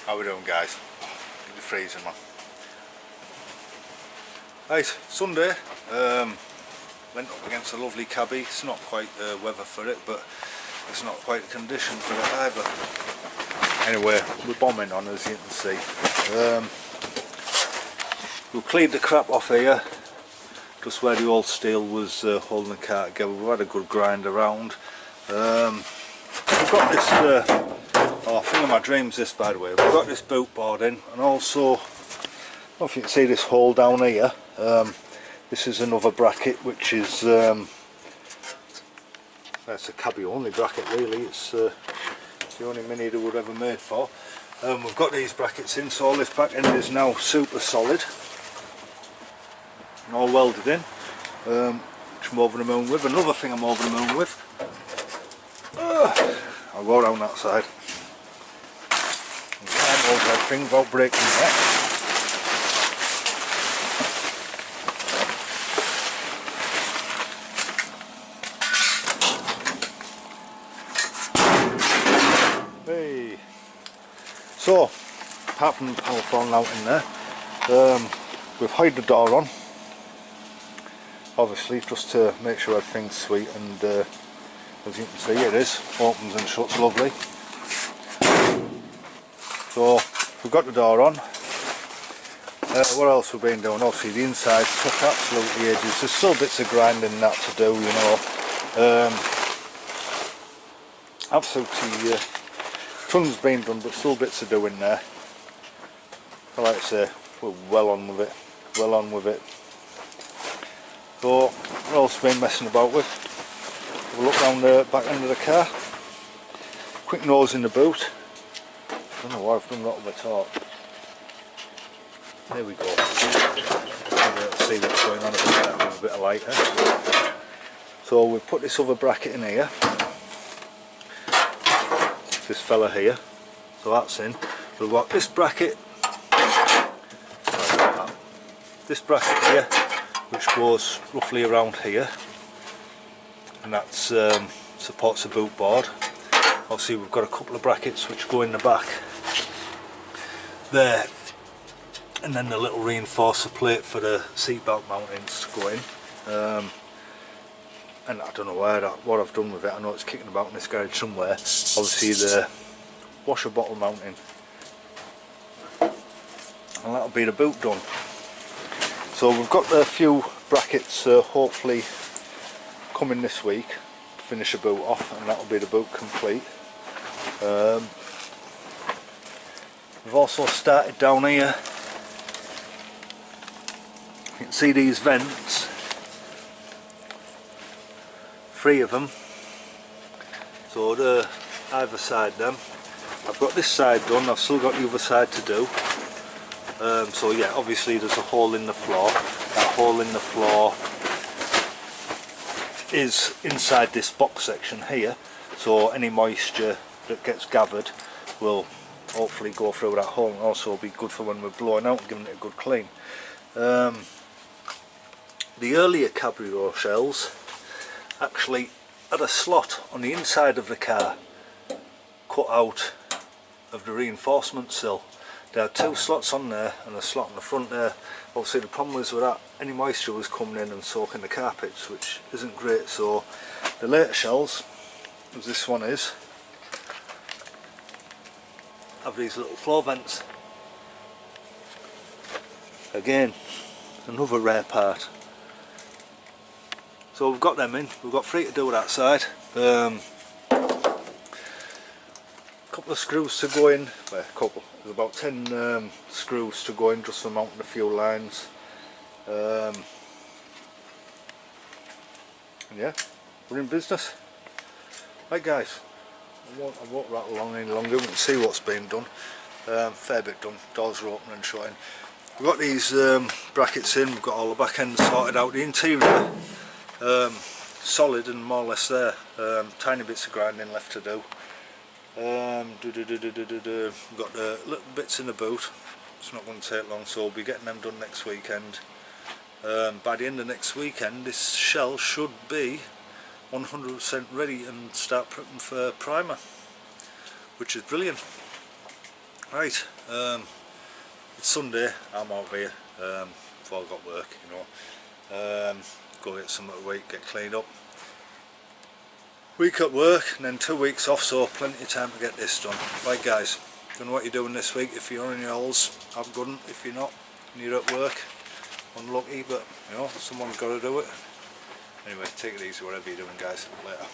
How we doing, guys? You're freezing, man. Right, Sunday. Went up against a lovely cabbie. It's not quite weather for it, but it's not quite a condition for it either. Anyway, we're bombing on, as you can see. We cleaned the crap off here, just where the old steel was holding the car together. We've had a good grind around. We've got this, oh, thing of my dreams this, by the way. We've got this boot board in, and also, I don't know if you can see this hole down here. This is another bracket, which is, that's a cabbie only bracket really. It's the only mini that we're ever made for. We've got these brackets in, so all this back end is now super solid and all welded in, which I'm over the moon with. Another thing I'm over the moon with, I'll go down that side and climb over everything without breaking that. Hey. So, apart from the panel falling out in there, we've hied the door on, obviously just to make sure everything's sweet, and as you can see it is, opens and shuts lovely. So we've got the door on. What else we've been doing? Obviously the inside took absolutely ages. There's still bits of grinding that to do, you know. Absolutely tons been done, but still bits to do in there. I like to say, we're well on with it, well on with it. So what else been messing about with? Have a look down the back end of the car. Quick nose in the boot. I don't know why I've done that on the top. There we go. Let's see what's going on a bit better with a bit of light here. So we've put this other bracket in here. This fella here. So that's in. We've got this bracket. This bracket here, which goes roughly around here, and that supports the boot board. Obviously we've got a couple of brackets which go in the back there, and then the little reinforcer plate for the seatbelt mountings to go in. And I don't know what I've done with it. I know it's kicking about in this garage somewhere. Obviously the washer bottle mounting, and that'll be the boot done. So we've got a few brackets hopefully coming this week to finish the boot off, and that'll be the boot complete. We've also started down here. You can see these vents, 3 of them. So the either side them. I've got this side done, I've still got the other side to do. So yeah, obviously there's a hole in the floor. That hole in the floor is inside this box section here, so any moisture that gets gathered will hopefully go through that hole, and also be good for when we're blowing out and giving it a good clean. The earlier Cabriolet shells actually had a slot on the inside of the car cut out of the reinforcement sill. There are 2 slots on there and a slot on the front there. Obviously the problem was with that, any moisture was coming in and soaking the carpets, which isn't great. So the later shells, as this one is, have these little floor vents. Again, another rare part. So we've got them in, we've got 3 to do that side. Couple of screws to go in, well, a couple, there's about 10 screws to go in just for mounting a few lines. And yeah, we're in business. Right guys, I won't rattle on any longer, we can see what's been done. Fair bit done, doors are open and shutting. We've got these brackets in, we've got all the back ends sorted out, the interior solid and more or less there. Tiny bits of grinding left to do. We've got the little bits in the boot. It's not going to take long, so we'll be getting them done next weekend. By the end of next weekend this shell should be 100% ready and start prepping for primer, which is brilliant. Right, it's Sunday, I'm out here before I got work, you know. Go get some of the week, get cleaned up. Week at work and then 2 weeks off, so plenty of time to get this done. Right guys, don't know what you're doing this week. If you're on your holes, have a good one. If you're not and you're at work, unlucky, but you know, someone's got to do it. Anyway, take it easy whatever you're doing guys. Later.